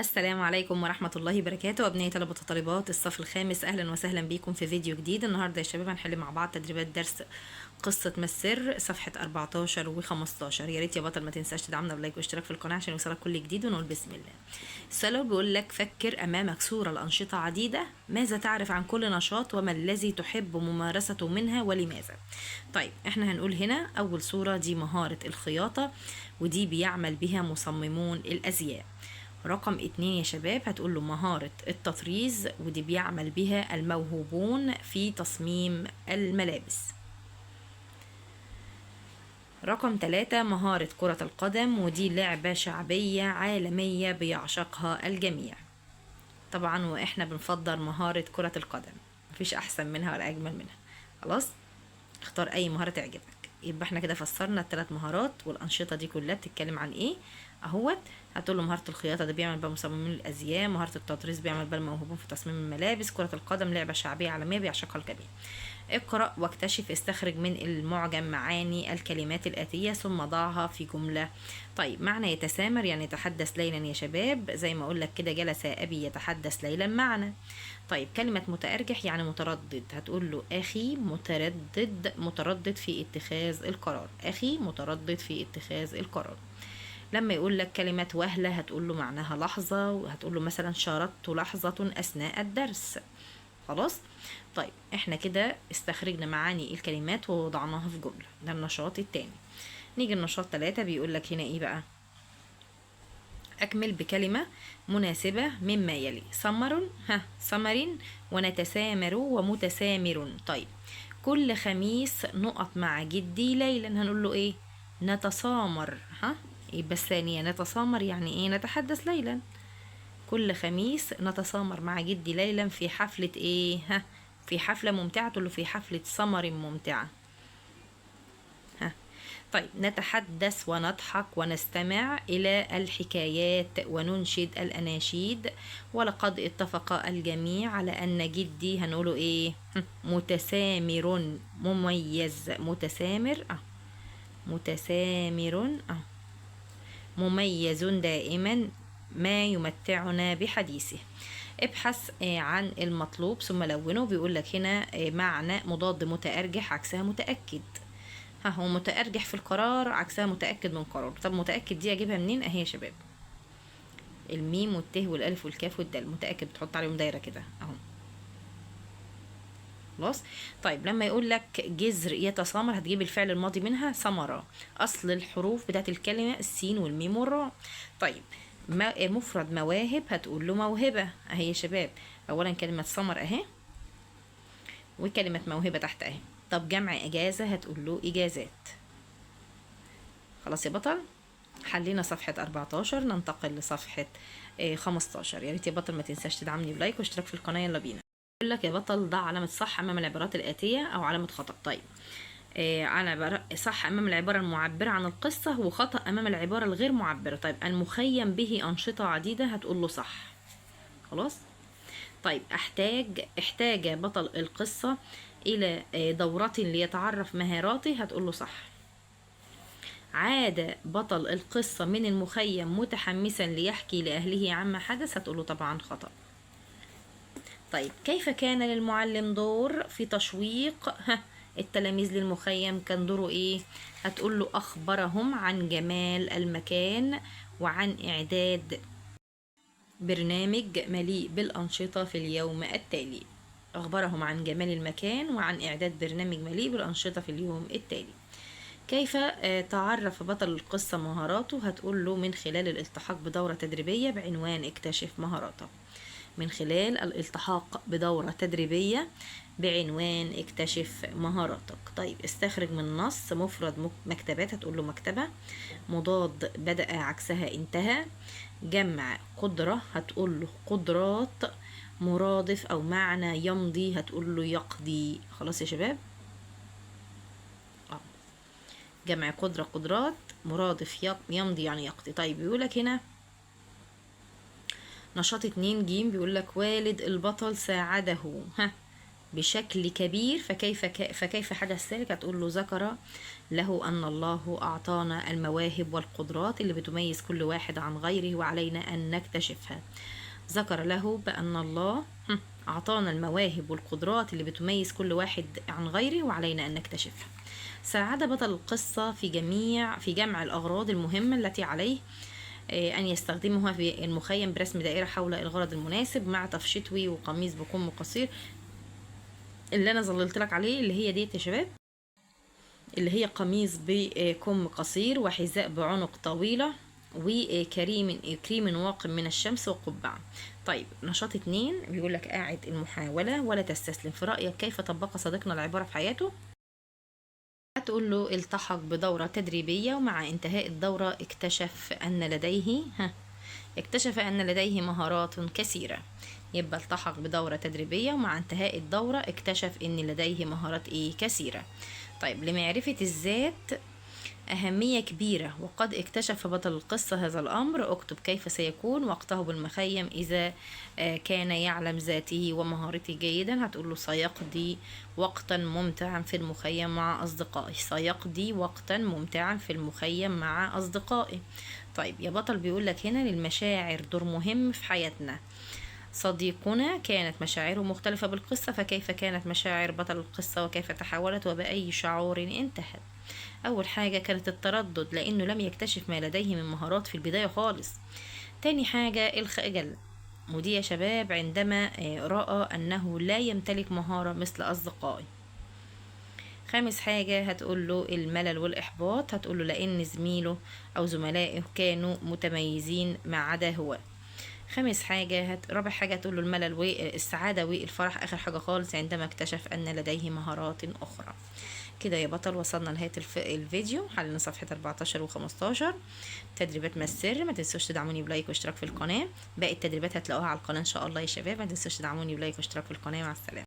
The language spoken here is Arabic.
السلام عليكم ورحمة الله وبركاته. أبنائي طلبة وطالبات الصف الخامس، أهلا وسهلا بكم في فيديو جديد. النهاردة يا شباب هنحل مع بعض تدريبات درس قصة ما السر صفحة 14 و15. يا ريت يا بطل ما تنساش تدعمنا بلايك واشتراك في القناة عشان يوصلك كل جديد. ونقول بسم الله. السؤال بيقول لك: فكر أمامك صورة لأنشطة عديدة، ماذا تعرف عن كل نشاط وما الذي تحب ممارسته منها ولماذا؟ طيب احنا هنقول هنا أول صورة دي مهارة الخياطة، ودي بيعمل بها مصممون الأزياء. رقم 2 يا شباب هتقول له مهارة التطريز، ودي بيعمل بها الموهوبون في تصميم الملابس. رقم 3 مهارة كرة القدم، ودي لعبة شعبية عالمية بيعشقها الجميع. طبعا واحنا بنفضل مهارة كرة القدم، مفيش احسن منها ولا اجمل منها. خلاص اختار اي مهارة تعجبك. يبقى احنا كده فسرنا الثلاث مهارات، والانشطة دي كلها بتتكلم عن ايه اهوت. هتقول له مهارة الخياطة ده بيعمل بقى مصممين الازياء، مهارة التطريز بيعمل بقى الموهوبون في تصميم الملابس، كرة القدم لعبة شعبية عالمية بيعشقها الجميع. اقرأ واكتشف، استخرج من المعجم معاني الكلمات الآتية ثم ضعها في جملة. طيب معنى يتسامر يعني يتحدث ليلا يا شباب، زي ما اقول لك كده جلس أبي يتحدث ليلا معنا. طيب كلمة متأرجح يعني متردد، هتقول له أخي متردد في اتخاذ القرار، أخي متردد في اتخاذ القرار. لما يقول لك كلمة وهلة هتقول له معناها لحظة، وهتقول له مثلا شاردت لحظة أثناء الدرس. خلاص. طيب احنا كده استخرجنا معاني الكلمات ووضعناها في جملة. ده النشاط التاني. نيجي النشاط 3 بيقول لك هنا ايه بقى؟ أكمل بكلمة مناسبة مما يلي: سمر ونتسامر ومتسامر. طيب كل خميس نقط مع جدي ليلا، هنقول له ايه؟ نتسامر. يبقى الثانية نتسامر يعني ايه؟ نتحدث ليلا. كل خميس نتسامر مع جدي ليلا في حفلة ايه؟ في حفلة ممتعة، تقول له في حفلة سمر ممتعة. طيب نتحدث ونضحك ونستمع إلى الحكايات وننشد الأناشيد، ولقد اتفق الجميع على أن جدي هنقوله إيه؟ متسامر مميز. متسامر مميز دائما ما يمتعنا بحديثه. ابحث عن المطلوب ثم لونه. بيقول لك هنا معنى مضاد متأرجح عكسها متأكد. هو متأرجح في القرار عكسها متأكد من قرار. طب متأكد دي اجيبها منين؟ اهي يا شباب، الميم والته والالف والكاف والدال. متأكد بتحط عليهم دايرة كده اهو. خلاص. طيب لما يقول لك جذر يتسامر هتجيب الفعل الماضي منها ثمرة. اصل الحروف بتاعت الكلمة السين والميم والراء. طيب مفرد مواهب هتقول له موهبة اهي يا شباب. اولا كلمة ثمر اهي، وكلمة موهبة تحت اهي. طب جمع اجازة هتقول له اجازات. خلاص يا بطل، حلينا صفحة 14. ننتقل لصفحة 15. يا ريت يا بطل ما تنساش تدعمني بلايك واشتراك في القناة. يلا بينا. يقول لك يا بطل ضع علامة صح أمام العبارات الآتية أو علامة خطأ. طيب على صح أمام العبارة المعبرة عن القصة، وخطأ أمام العبارة الغير معبرة. طيب المخيم به أنشطة عديدة هتقول له صح. خلاص. طيب احتاج بطل القصة إلى دورة ليتعرف مهاراته هتقول له صح. عاد بطل القصة من المخيم متحمسا ليحكي لأهله عما حدث هتقوله طبعا خطأ. طيب كيف كان للمعلم دور في تشويق التلاميذ للمخيم؟ كان دوره ايه؟ هتقول له أخبرهم عن جمال المكان وعن إعداد برنامج مليء بالأنشطة في اليوم التالي. أخبرهم عن جمال المكان وعن إعداد برنامج مليء بالأنشطة في اليوم التالي. كيف تعرف بطل القصة مهاراته؟ هتقول له من خلال الالتحاق بدورة تدريبية بعنوان اكتشف مهاراتك. من خلال الالتحاق بدورة تدريبية بعنوان اكتشف مهاراتك. طيب استخرج من النص مفرد مكتبات هتقول له مكتبة. مضاد بدأ عكسها انتهى. جمع قدرة هتقول له قدرات. مرادف أو معنى يمضي هتقول له يقضي. خلاص يا شباب. جمع قدرة قدرات، مرادف يمضي يعني يقضي. طيب بيقولك هنا نشاط 2 جيم بيقولك والد البطل ساعده بشكل كبير فكيف حدث ذلك؟ هتقول له ذكر له أن الله أعطانا المواهب والقدرات اللي بتميز كل واحد عن غيره وعلينا أن نكتشفها. ذكر له بأن الله أعطانا المواهب والقدرات اللي بتميز كل واحد عن غيره وعلينا أن نكتشفها. ساعد بطل القصة في جمع الأغراض المهمة التي عليه أن يستخدمها في المخيم برسم دائرة حول الغرض المناسب مع طفشتوي وقميص بكم قصير اللي أنا ظللت لك عليه، اللي هي ديت يا شباب، اللي هي قميص بكم قصير وحذاء بعنق طويلة وكريم واقٍ من الشمس وقبعة. طيب نشاط 2 بيقول لك أعد المحاولة ولا تستسلم. في رأيك كيف طبق صديقنا العبارة في حياته؟ هتقول له التحق بدورة تدريبية ومع انتهاء الدورة اكتشف أن لديه مهارات كثيرة. يبقى التحق بدورة تدريبية ومع انتهاء الدورة اكتشف أن لديه مهارات كثيرة. طيب لمعرفة الذات أهمية كبيرة وقد اكتشف بطل القصة هذا الأمر. اكتب كيف سيكون وقته بالمخيم إذا كان يعلم ذاته ومهارته جيدا. هتقول له سيقضي وقتا ممتعا في المخيم مع أصدقائه. سيقضي وقتا ممتعا في المخيم مع أصدقائه. طيب يا بطل بيقول لك هنا للمشاعر دور مهم في حياتنا. صديقنا كانت مشاعره مختلفة بالقصة، فكيف كانت مشاعر بطل القصة وكيف تحولت وبأي شعور انتهت؟ أول حاجة كانت التردد لأنه لم يكتشف ما لديه من مهارات في البداية خالص. تاني حاجة الخجل، ودي يا شباب عندما رأى أنه لا يمتلك مهارة مثل أصدقائه. خامس حاجة هتقول له الملل والإحباط. هتقول له لأن زميله أو زملائه كانوا متميزين ما عدا هو. رابع حاجة تقول له الملل والسعادة والفرح. آخر حاجة خالص عندما اكتشف أن لديه مهارات أخرى. كده يا بطل وصلنا لنهاية الفيديو. حللنا صفحة 14 و15 تدريبات ما السر. ما تنسوش تدعموني بلايك واشتراك في القناة. باقي التدريبات هتلاقوها على القناة إن شاء الله يا شباب. ما تنسوش تدعموني بلايك واشتراك في القناة. مع السلامة.